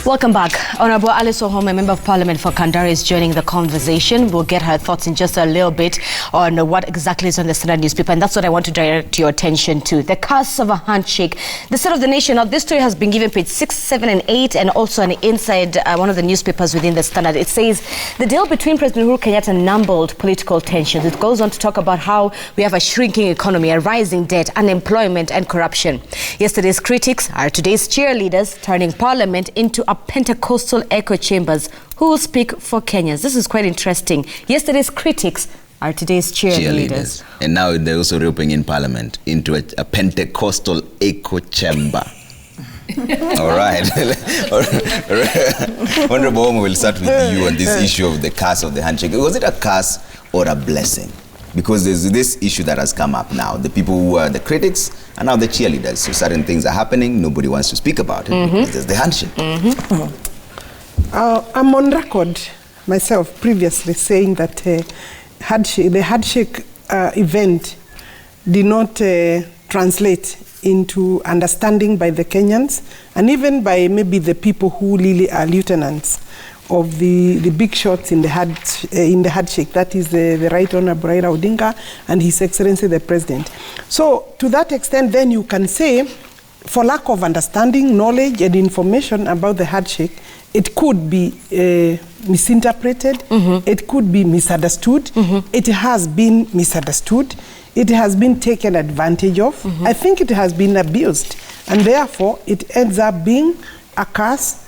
Welcome back. Honorable Alice Wahome, Member of Parliament for Kandara, is joining the conversation. We'll get her thoughts in just a little bit on what exactly is on the Standard newspaper, and that's what I want to direct your attention to. The curse of a handshake. The State of the Nation. Now, this story has been given page 6, 7, and 8, and also inside one of the newspapers within the Standard. It says the deal between President Uhuru Kenyatta numbled political tensions. It goes on to talk about how we have a shrinking economy, a rising debt, unemployment, and corruption. Yesterday's critics are today's cheerleaders, turning Parliament into a Pentecostal echo chambers. Who will speak for Kenyans? This is quite interesting. Yesterday's critics are today's cheerleaders. And now they're also roping in Parliament into a Pentecostal echo chamber. All right. Honorable Wahome, we'll start with you on this issue of the curse of the handshake. Was it a curse or a blessing? Because there's this issue that has come up now. The people who are the critics are now the cheerleaders. So certain things are happening, nobody wants to speak about it because there's the handshake. I'm on record myself previously saying that the handshake event did not translate into understanding by the Kenyans and even by maybe the people who really are lieutenants of the big shots in the handshake. That is the Right Honorable Raila Odinga and His Excellency the President. So to that extent, then you can say, for lack of understanding, knowledge, and information about the handshake, it could be misinterpreted. It could be misunderstood. It has been misunderstood. It has been taken advantage of. I think it has been abused, and therefore it ends up being a curse.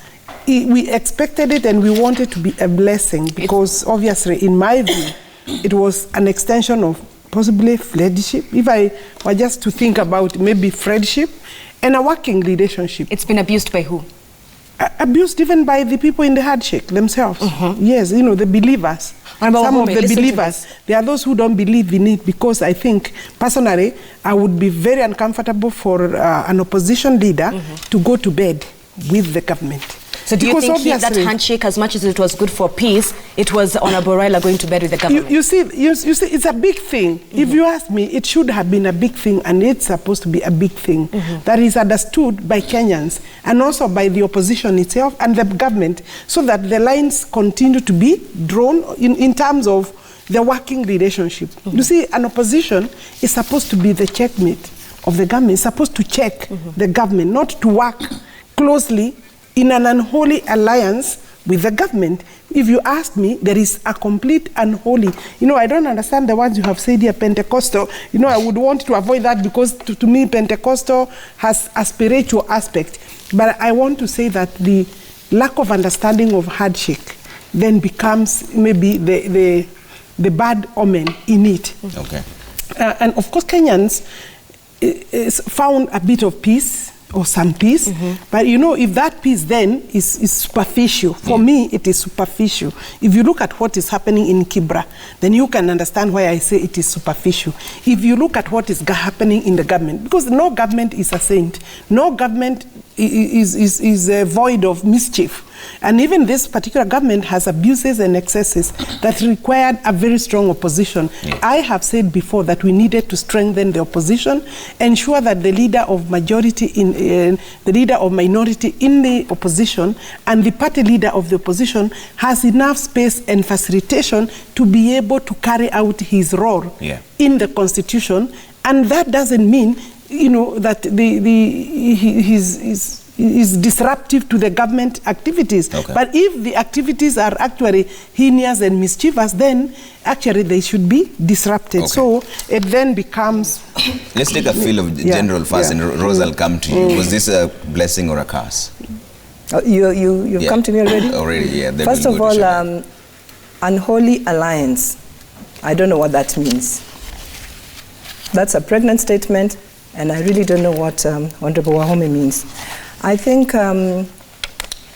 We expected it and we wanted to be a blessing because obviously, in my view, it was an extension of possibly friendship. If I were just to think about maybe friendship and a working relationship. It's been abused by who? Abused even by the people in the handshake themselves. Yes, you know, the believers. Some of the believers, there are those who don't believe in it because I think, personally, I would be very uncomfortable for an opposition leader to go to bed with the government. So do you think that handshake, as much as it was good for peace, it was Honorable Raila going to bed with the government? You see, it's a big thing. If you ask me, it should have been a big thing, and it's supposed to be a big thing that is understood by Kenyans and also by the opposition itself and the government, so that the lines continue to be drawn in terms of the working relationship. You see, an opposition is supposed to be the checkmate of the government. It's supposed to check the government, not to work closely in an unholy alliance with the government. If you ask me, there is a complete unholy. You know, I don't understand the words you have said here, Pentecostal. You know, I would want to avoid that because to me, Pentecostal has a spiritual aspect. But I want to say that the lack of understanding of handshake then becomes maybe the bad omen in it. Okay. And of course, Kenyans found a bit of peace, or some peace, but you know, if that peace then is superficial, for me it is superficial. If you look at what is happening in Kibra, then you can understand why I say it is superficial. If you look at what is happening in the government, because no government is a saint, no government is void of mischief. And even this particular government has abuses and excesses that required a very strong opposition. I have said before that we needed to strengthen the opposition, ensure that the leader of majority the leader of minority in the opposition and the party leader of the opposition has enough space and facilitation to be able to carry out his role in the constitution. And that doesn't mean, you know, that is disruptive to the government activities. But if the activities are actually heinous and mischievous, then actually they should be disrupted. So it then becomes... Let's take a feel of general first, and Rose, I'll come to you. Was this a blessing or a curse? You've come to me already? Already, yeah. First of all, unholy alliance. I don't know what that means. That's a pregnant statement, and I really don't know what Honorable Wahome means. I think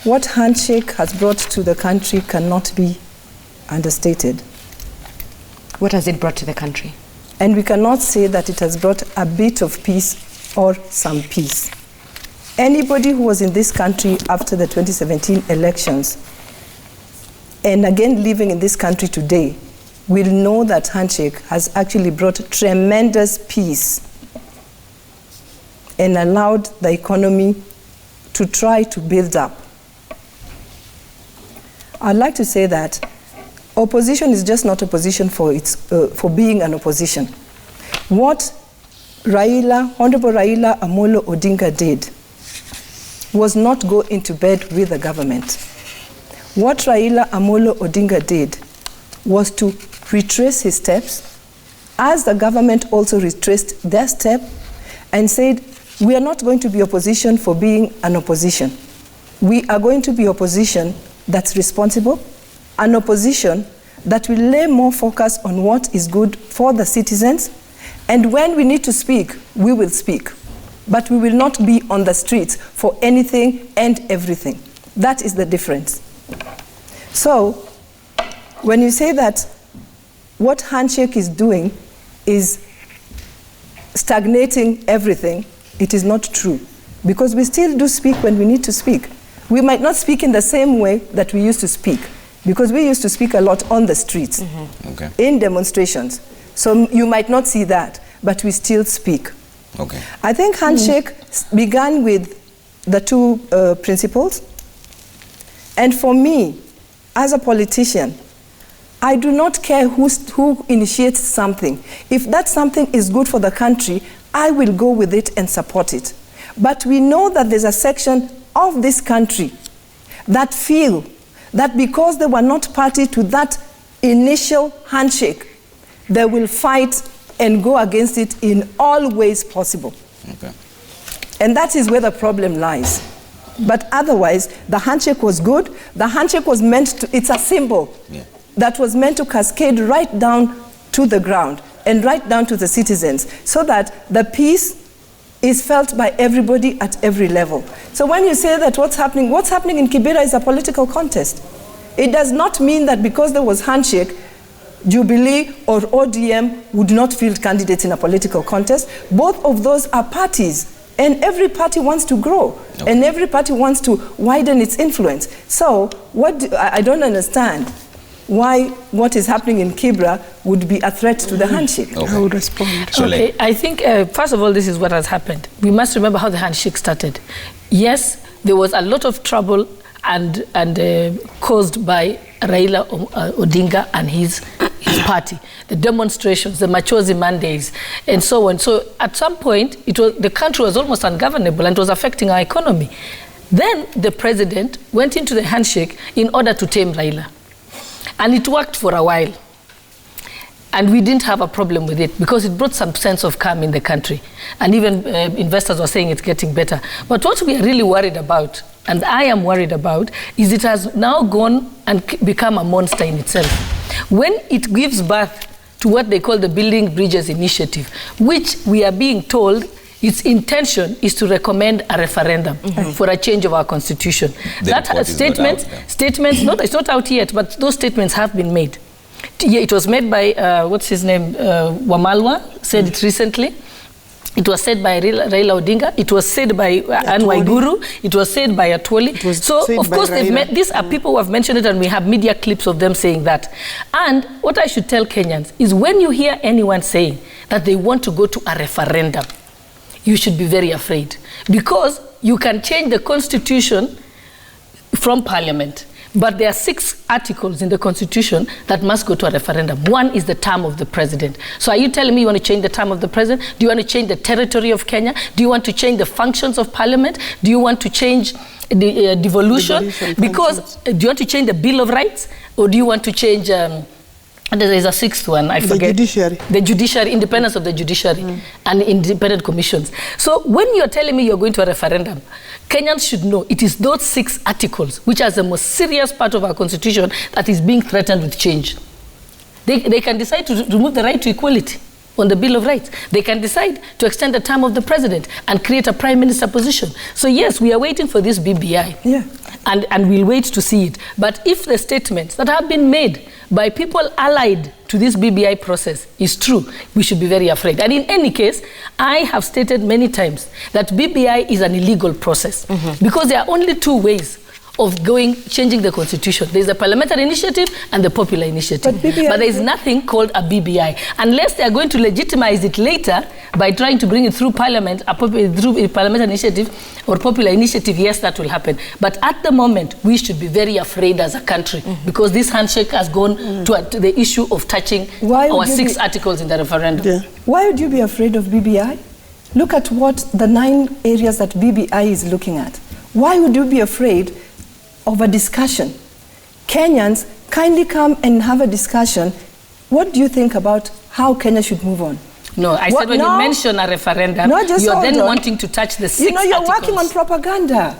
what handshake has brought to the country cannot be understated. What has it brought to the country? And we cannot say that it has brought a bit of peace or some peace. Anybody who was in this country after the 2017 elections, and again living in this country today, will know that handshake has actually brought tremendous peace and allowed the economy to try to build up. I'd like to say that opposition is just not opposition for being an opposition. What Honorable Raila Amolo Odinga did was not go into bed with the government. What Raila Amolo Odinga did was to retrace his steps, as the government also retraced their step, and said, we are not going to be opposition for being an opposition. We are going to be opposition that's responsible, an opposition that will lay more focus on what is good for the citizens, and when we need to speak, we will speak. But we will not be on the streets for anything and everything. That is the difference. So, when you say that what handshake is doing is stagnating everything, it is not true. Because we still do speak when we need to speak. We might not speak in the same way that we used to speak, because we used to speak a lot on the streets, in demonstrations. So you might not see that, but we still speak. Okay. I think handshake began with the two principles. And for me, as a politician, I do not care who initiates something. If that something is good for the country, I will go with it and support it. But we know that there's a section of this country that feel that because they were not party to that initial handshake, they will fight and go against it in all ways possible. Okay. And that is where the problem lies. But otherwise, the handshake was good. The handshake was meant to, it's a symbol that was meant to cascade right down to the ground and right down to the citizens, so that the peace is felt by everybody at every level. So when you say that what's happening in Kibra is a political contest, it does not mean that because there was handshake, Jubilee or ODM would not field candidates in a political contest. Both of those are parties, and every party wants to grow, and every party wants to widen its influence. So I don't understand why what is happening in Kibra would be a threat to the handshake. I would respond. Okay, I think, first of all, this is what has happened. We must remember how the handshake started. Yes, there was a lot of trouble and caused by Raila Odinga and his party, the demonstrations, the Machozi Mondays, and so on. So at some point, the country was almost ungovernable and it was affecting our economy. Then the president went into the handshake in order to tame Raila. And it worked for a while. And we didn't have a problem with it because it brought some sense of calm in the country. And even investors were saying it's getting better. But what we are really worried about, and I am worried about, is it has now gone and become a monster in itself. When it gives birth to what they call the Building Bridges Initiative, which we are being told its intention is to recommend a referendum for a change of our constitution. That statements, it's not out yet, but those statements have been made. Yeah, it was made by, what's his name, Wamalwa, said it recently. It was said by Raila Odinga. It was said by Anne Waiguru. It was said by Atwoli. So, of course, these are people who have mentioned it, and we have media clips of them saying that. And what I should tell Kenyans is when you hear anyone saying that they want to go to a referendum, you should be very afraid, because you can change the constitution from parliament, but there are 6 articles in the constitution that must go to a referendum. One is the term of the president. So are you telling me you want to change the term of the president? Do you want to change the territory of Kenya? Do you want to change the functions of parliament? Do you want to change the devolution? Because do you want to change the Bill of Rights? Or do you want to change... there's a 6th one, I forget. The judiciary. The judiciary, independence of the judiciary and independent commissions. So when you're telling me you're going to a referendum, Kenyans should know it is those 6 articles, which are the most serious part of our constitution, that is being threatened with change. They can decide to remove the right to equality on the Bill of Rights. They can decide to extend the term of the president and create a prime minister position. So yes, we are waiting for this BBI. Yeah. And we'll wait to see it. But if the statements that have been made by people allied to this BBI process is true, we should be very afraid. And in any case, I have stated many times that BBI is an illegal process because there are only 2 ways of changing the constitution. There's a parliamentary initiative and the popular initiative. But there is nothing called a BBI. Unless they are going to legitimize it later By trying to bring it through Parliament, through a parliamentary initiative or popular initiative, yes, that will happen. But at the moment, we should be very afraid as a country because this handshake has gone to the issue of touching our 6 articles in the referendum. Yeah. Why would you be afraid of BBI? Look at what the 9 areas that BBI is looking at. Why would you be afraid of a discussion? Kenyans, kindly come and have a discussion. What do you think about how Kenya should move on? No, I said when you mention a referendum, you're then wanting to touch the 6 articles. You're working on propaganda.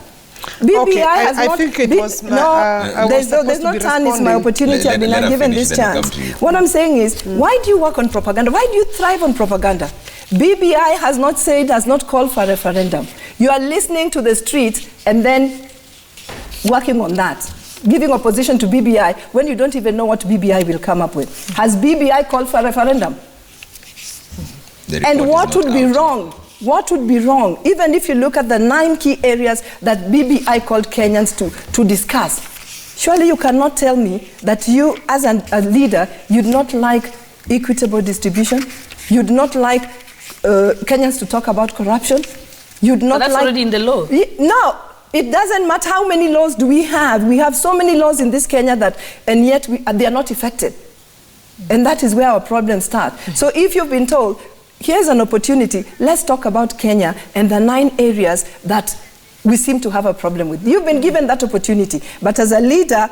BBI has I not... think it was... there's no turn. It's my opportunity. I've been given this chance. What I'm saying is, why do you work on propaganda? Why do you thrive on propaganda? BBI has not said, has not called for a referendum. You are listening to the streets and then working on that, giving opposition to BBI when you don't even know what BBI will come up with. Has BBI called for a referendum? And what would be wrong? What would be wrong, even if you look at the 9 key areas that BBI called Kenyans to discuss? Surely you cannot tell me that you, as a leader, you'd not like equitable distribution? You'd not like Kenyans to talk about corruption? You'd not that's like... already in the law. No, it doesn't matter how many laws do we have. We have so many laws in this Kenya that, and yet they are not effective. And that is where our problems start. So if you've been told, here's an opportunity, let's talk about Kenya and the 9 areas that we seem to have a problem with. You've been given that opportunity, but as a leader,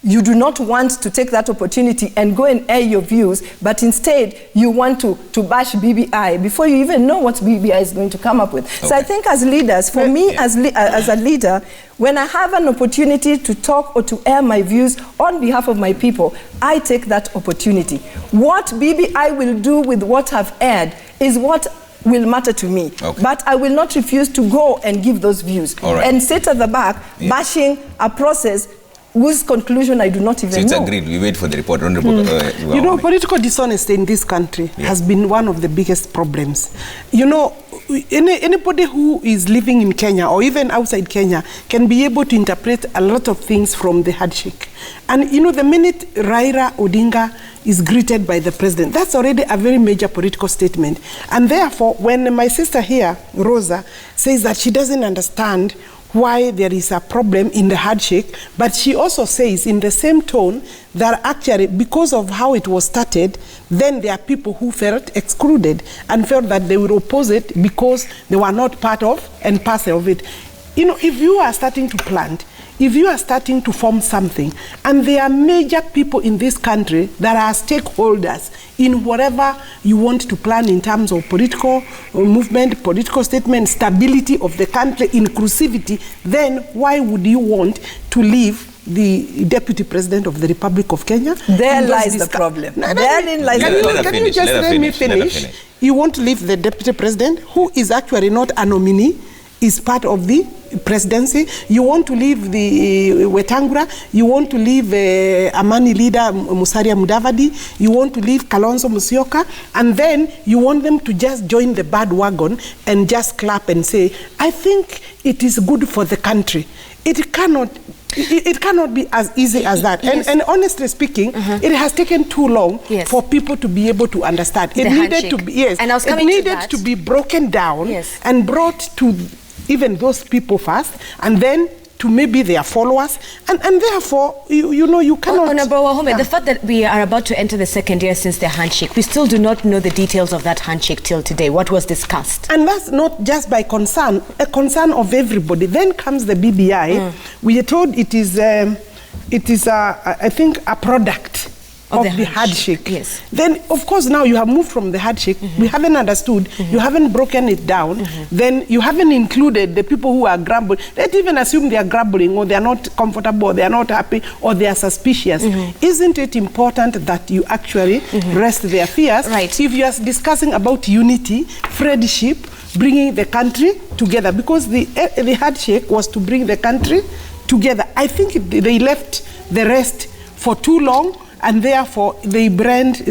you do not want to take that opportunity and go and air your views, but instead you want to bash BBI before you even know what BBI is going to come up with. Okay. So I think as leaders, for me as a leader, when I have an opportunity to talk or to air my views on behalf of my people, I take that opportunity. What BBI will do with what I've aired is what will matter to me. Okay. But I will not refuse to go and give those views. And sit at the back bashing a process whose conclusion I do not even know. So it's agreed. We wait for the report. You know, political dishonesty in this country has been one of the biggest problems. You know, anybody who is living in Kenya or even outside Kenya can be able to interpret a lot of things from the handshake. And you know, the minute Raila Odinga is greeted by the president, that's already a very major political statement. And therefore, when my sister here, Rosa, says that she doesn't understand why there is a problem in the handshake, but she also says in the same tone that actually because of how it was started, then there are people who felt excluded and felt that they would oppose it because they were not part of and parcel of it. You know, if you are starting to plant, if you are starting to form something, and there are major people in this country that are stakeholders in whatever you want to plan in terms of political movement, political statement, stability of the country, inclusivity, then why would you want to leave the Deputy President of the Republic of Kenya? There lies the problem. Therein lies the problem. Can you just let me finish? You want to leave the Deputy President, who is actually not a nominee, is part of the presidency. You want to leave the Wetangula, you want to leave Amani leader Musalia Mudavadi, you want to leave Kalonzo Musyoka, and then you want them to just join the bandwagon and just clap and say, I think it is good for the country. It cannot be as easy as that. Yes. And honestly speaking, it has taken too long for people to be able to understand. It needed to be, and it needed to be broken down and brought to even those people first, and then to maybe their followers, and therefore, you know, you cannot... Honorable Wahome, the fact that we are about to enter the 2nd year since the handshake, we still do not know the details of that handshake till today. What was discussed? And that's not just by concern, a concern of everybody. Then comes the BBI. We are told it is I think, a product of the handshake. Yes. Then, of course, now you have moved from the handshake. We haven't understood. You haven't broken it down. Then you haven't included the people who are grumbling. Let's even assume they are grumbling, or they are not comfortable, or they are not happy, or they are suspicious. Isn't it important that you actually rest their fears? Right. If you are discussing about unity, friendship, bringing the country together, because the handshake was to bring the country together. I think they left the rest for too long. And therefore, they must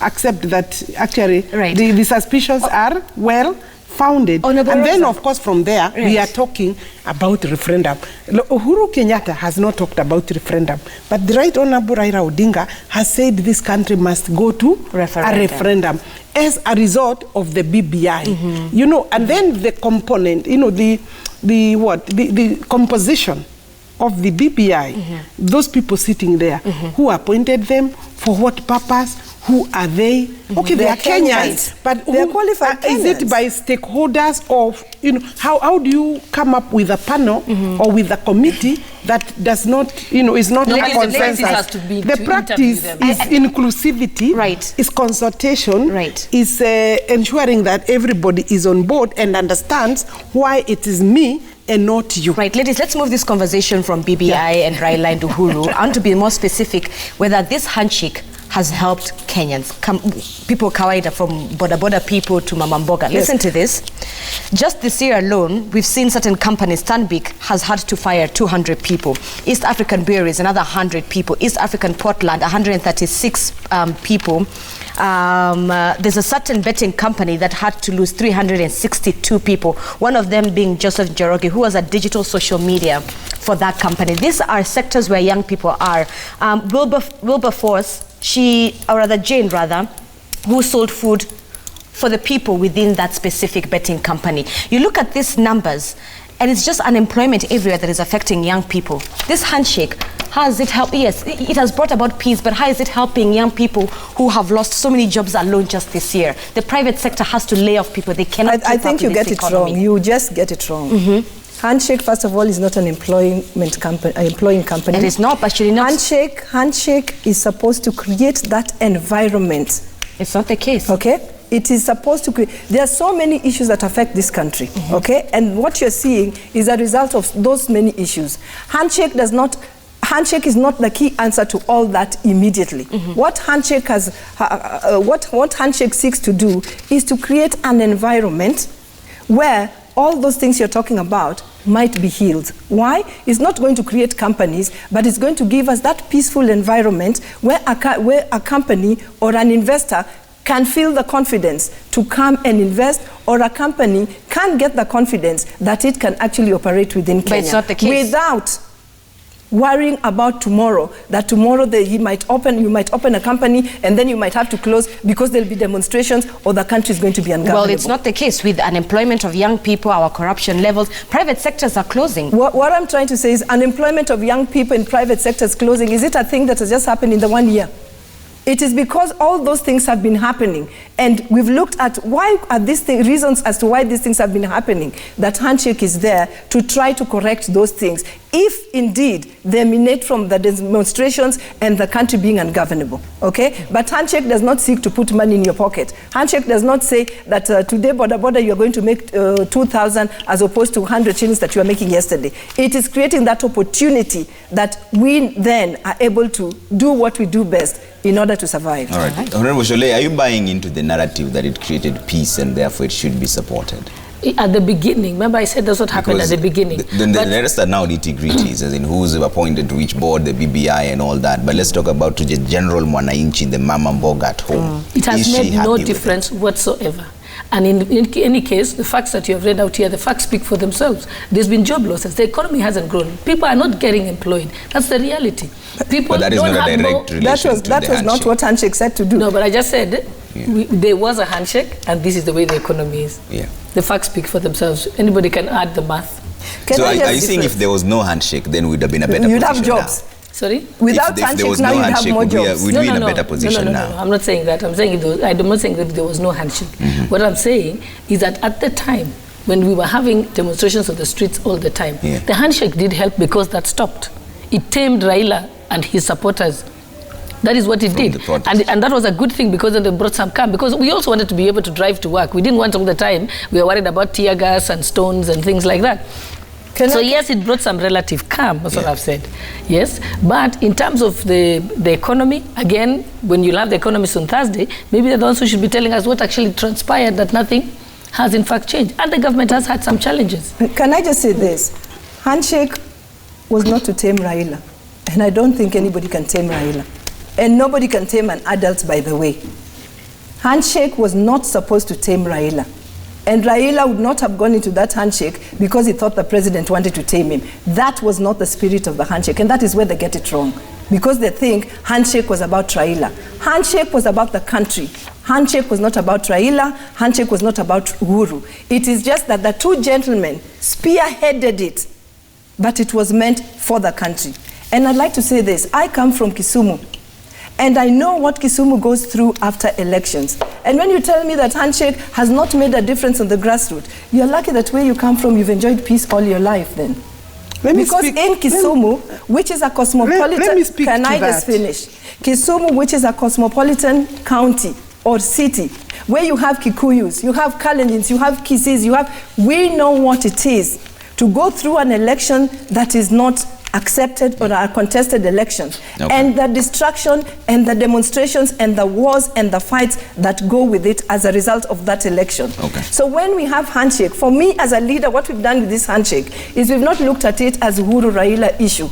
accept that actually the suspicions are well founded. Honorable And then, Rosa. of course, from there, we are talking about referendum. Uhuru Kenyatta has not talked about referendum, but the Right Honorable Raila Odinga has said this country must go to a referendum as a result of the BBI. You know, and then the component, you know, the composition of the BBI, those people sitting there, who appointed them, for what purpose, who are they? Okay, they are Kenyans, but they are qualified Kenyans. Is it by stakeholders of, you know, how do you come up with a panel or with a committee that does not, you know, is not a consensus? The practice is inclusivity, right? Is consultation, right? Is ensuring that everybody is on board and understands why it is me and not you. Right, ladies, let's move this conversation from BBI and Raila and Uhuru. I want to be more specific whether this handshake has helped Kenyans, people kawaida, from boda people to Mama Mboga. Yes. Listen to this. Just this year alone, we've seen certain companies, Stanbic has had to fire 200 people. East African Breweries, another 100 people. East African Portland, 136 people. There's a certain betting company that had to lose 362 people, one of them being Joseph Njoroge, who was a digital social media for that company. These are sectors where young people are. Wilberforce, Jane, who sold food for the people within that specific betting company. You look at these numbers, and it's just unemployment everywhere that is affecting young people. This handshake, how has it helped? Yes, it has brought about peace, but how is it helping young people who have lost so many jobs alone just this year? The private sector has to lay off people. They cannot. I think you get it wrong. You just get it wrong. Handshake, first of all, is not an employing company. It is not, but should not. Handshake is supposed to create that environment. It's not the case. Okay? It is supposed to create. There are so many issues that affect this country. Okay? And what you're seeing is a result of those many issues. Handshake is not the key answer to all that immediately. What Handshake what Handshake seeks to do is to create an environment where all those things you're talking about might be healed. Why? It's not going to create companies, but it's going to give us that peaceful environment where a company or an investor can feel the confidence to come and invest, or a company can get the confidence that it can actually operate within Kenya. But it's not the case. Without worrying about tomorrow, that tomorrow you might open a company and then you might have to close because there'll be demonstrations or the country is going to be ungovernable. Well, it's not the case. With unemployment of young people, our corruption levels, private sectors are closing. What I'm trying to say is unemployment of young people in private sectors closing, is it a thing that has just happened in the 1 year? It is because all those things have been happening, and we've looked at why are these reasons as to why these things have been happening, that Handshake is there to try to correct those things, if indeed they emanate from the demonstrations and the country being ungovernable, okay? But Handshake does not seek to put money in your pocket. Handshake does not say that today, border, you're going to make 2,000 as opposed to 100 shillings that you were making yesterday. It is creating that opportunity that we then are able to do what we do best in order to survive. All right. Honorable Shole, are you buying into the narrative that it created peace and therefore it should be supported? At the beginning, remember I said that's what happened at the beginning. The rest are now nitty-gritties, as in who's appointed to which board, the BBI and all that. But let's talk about to the general Mwananchi, the Mama Mboga at home. It has made no difference whatsoever. And in any case, the facts that you have read out here, the facts speak for themselves. There's been job losses. The economy hasn't grown. People are not getting employed. That's the reality. People but that is don't not a have direct relation to that was not what Handshake said to do. No, but I just said there was a handshake, and this is the way the economy is. Yeah. The facts speak for themselves. Anybody can add the math. So are you saying if there was no handshake, then we'd have been a better position? You'd have jobs. Now? Sorry? Without handshake, now you'd have more jobs. We'd be in a better position now. No, I'm not saying that. I'm not saying that there was no handshake. What I'm saying is that at the time, when we were having demonstrations on the streets all the time, the handshake did help because that stopped. It tamed Raila and his supporters. That is what it did. And that was a good thing because then they brought some calm. Because we also wanted to be able to drive to work. We didn't want all the time. We were worried about tear gas and stones and things like that. Yes, it brought some relative calm, that's what I've said. Yes, but in terms of the economy, again, when you'll have the economists on Thursday, maybe they're the ones who should be telling us what actually transpired, that nothing has in fact changed. And the government has had some challenges. Can I just say this? Handshake was not to tame Raila. And I don't think anybody can tame Raila. And nobody can tame an adult, by the way. Handshake was not supposed to tame Raila. And Raila would not have gone into that handshake because he thought the president wanted to tame him. That was not the spirit of the handshake, and that is where they get it wrong. Because they think handshake was about Raila. Handshake was about the country. Handshake was not about Raila. Handshake was not about Uhuru. It is just that the two gentlemen spearheaded it, but it was meant for the country. And I'd like to say this. I come from Kisumu, and I know what Kisumu goes through after elections. And when you tell me that handshake has not made a difference on the grassroots, you're lucky that where you come from, you've enjoyed peace all your life then. Because in Kisumu, which is a cosmopolitan, can I just finish? Kisumu, which is a cosmopolitan county or city, where you have Kikuyus, you have Kalenjins, you have Kisis, we know what it is to go through an election that is not accepted or a contested election. Okay. And the destruction and the demonstrations and the wars and the fights that go with it as a result of that election. Okay. So when we have handshake, for me as a leader, what we've done with this handshake is we've not looked at it as Uhuru Raila issue.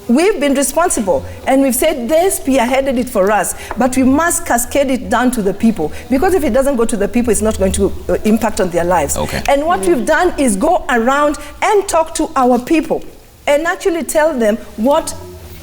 We've been responsible, and we've said they spearheaded it for us, but we must cascade it down to the people, because if it doesn't go to the people, it's not going to impact on their lives. Okay. And what we've done is go around and talk to our people and actually tell them what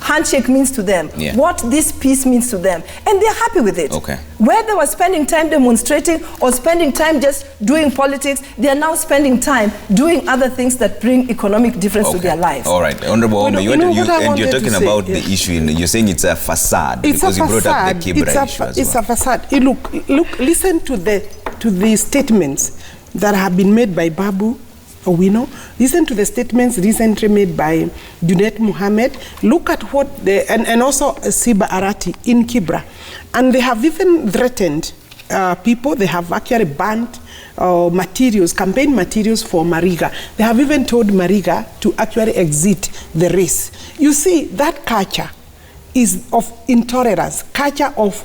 handshake means to them, what this peace means to them, and they're happy with it. Okay. Where they were spending time demonstrating or spending time just doing politics, they are now spending time doing other things that bring economic difference to their lives. All right, Honorable Wahome, you're talking about the issue, you're saying it's a facade, because you brought up the Kibra issue as well. It's a facade. Look, listen to the statements that have been made by Babu Owino. Listen to the statements recently made by Junet Mohammed. Look at what and also Siba Arati in Kibra. And they have even threatened people. They have actually banned materials, campaign materials for Mariga. They have even told Mariga to actually exit the race. You see, that culture is of intolerance, culture of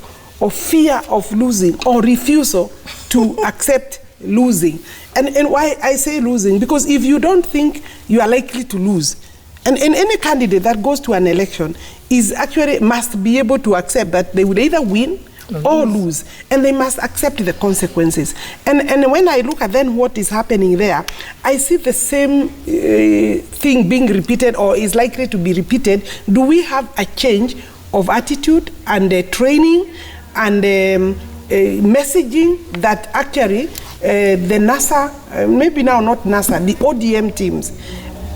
fear of losing or refusal to accept losing. And why I say losing, because if you don't think you are likely to lose, and any candidate that goes to an election is actually must be able to accept that they would either win or lose, and they must accept the consequences. And when I look at then what is happening there, I see the same thing being repeated or is likely to be repeated. Do we have a change of attitude and training and messaging that actually the NASA, maybe now not NASA, the ODM teams,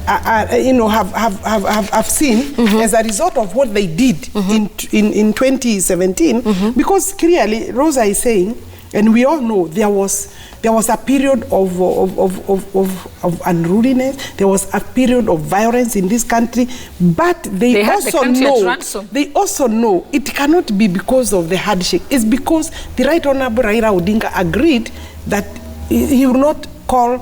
have seen as a result of what they did in 2017, because clearly Rosa is saying, and we all know there was a period of unruliness, there was a period of violence in this country, but they also know it cannot be because of the handshake. It's because the Right Honorable Raila Odinga agreed that he will not call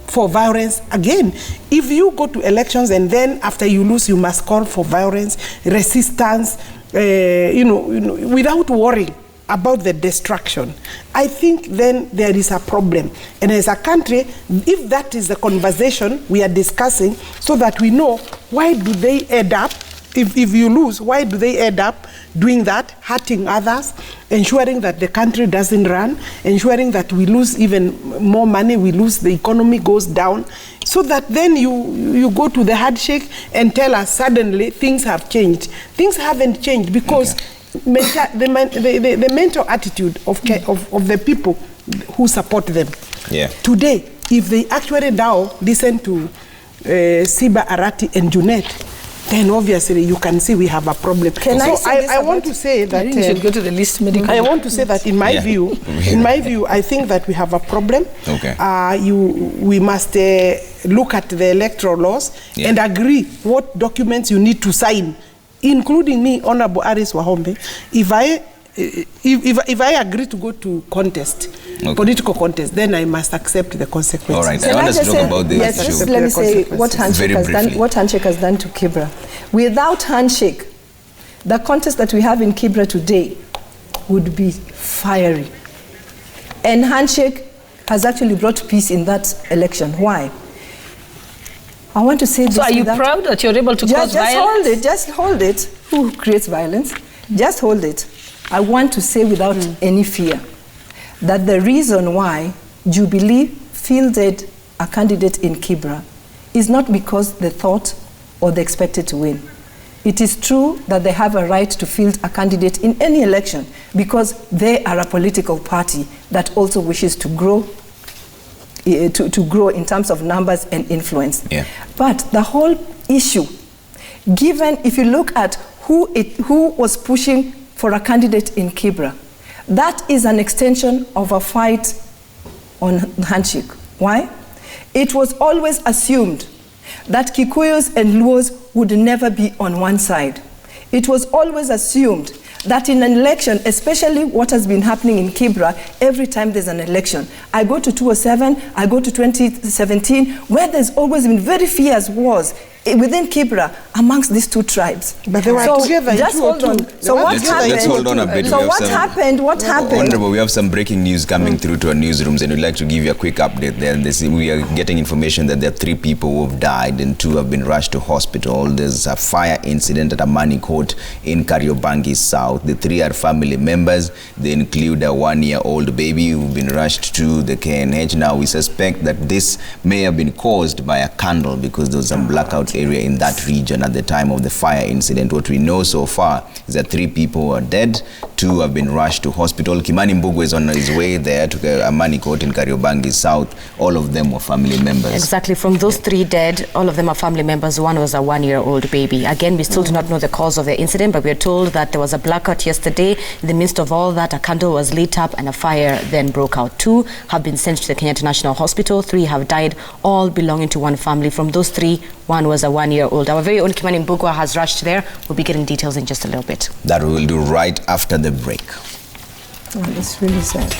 for violence again. If you go to elections and then after you lose, you must call for violence, resistance, without worrying about the destruction, I think then there is a problem. And as a country, if that is the conversation we are discussing, so that we know why do they end up, if you lose, why do they end up doing that, hurting others, ensuring that the country doesn't run, ensuring that we lose even more money, we lose, the economy goes down, so that then you go to the handshake and tell us suddenly things have changed. Things haven't changed because the mental attitude of the people who support them. Today, if they actually now listen to Siba Arati and Junet, then obviously you can see we have a problem. I want to say that you should go to the list medical. I want to say that in my view, I think that we have a problem. We must look at the electoral laws and agree what documents you need to sign, including me, Honorable Aris Wahome. If I agree to go to contest, political contest, then I must accept the consequences. All right, I want us to talk about this issue. Just let me say what handshake has done to Kibra. Without handshake, the contest that we have in Kibra today would be fiery. And handshake has actually brought peace in that election. Why? I want to say this. So are you proud that you're able to cause violence? Just hold it. Who creates violence? Just hold it. I want to say without any fear that the reason why Jubilee fielded a candidate in Kibra is not because they thought or they expected to win. It is true that they have a right to field a candidate in any election because they are a political party that also wishes to grow to grow in terms of numbers and influence. Yeah. But the whole issue, given if you look at who was pushing for a candidate in Kibra, that is an extension of a fight on handshake. Why? It was always assumed that Kikuyus and Luos would never be on one side. It was always assumed that in an election, especially what has been happening in Kibra, every time there's an election, I go to 2007, I go to 2017, where there's always been very fierce wars within Kibra amongst these two tribes. But they were together in just hold on. So Let's hold on a bit. So what happened? Honorable, we have some breaking news coming through to our newsrooms, and we'd like to give you a quick update there. We are getting information that there are 3 people who have died and 2 have been rushed to hospital. There's a fire incident at a money court in Kariobangi South. The 3 are family members. They include a 1-year-old baby who've been rushed to the KNH. Now, we suspect that this may have been caused by a candle because there was some blackout area in that region at the time of the fire incident. What we know so far is that 3 people are dead, 2 have been rushed to hospital. Kimani Mbugu is on his way there to a money court in Kariobangi South. All of them were family members. Exactly. From those 3 dead, all of them are family members. 1 was a 1-year-old baby. Again, we still do not know the cause of the incident, but we are told that there was a blackout yesterday. In the midst of all that, a candle was lit up and a fire then broke out. 2 have been sent to the Kenyatta National Hospital. 3 have died, all belonging to one family. From those 3, 1 was a 1-year-old. Our very own Kimani Mbugwa has rushed there. We'll be getting details in just a little bit. That we will do right after the break. Oh, that's really sad.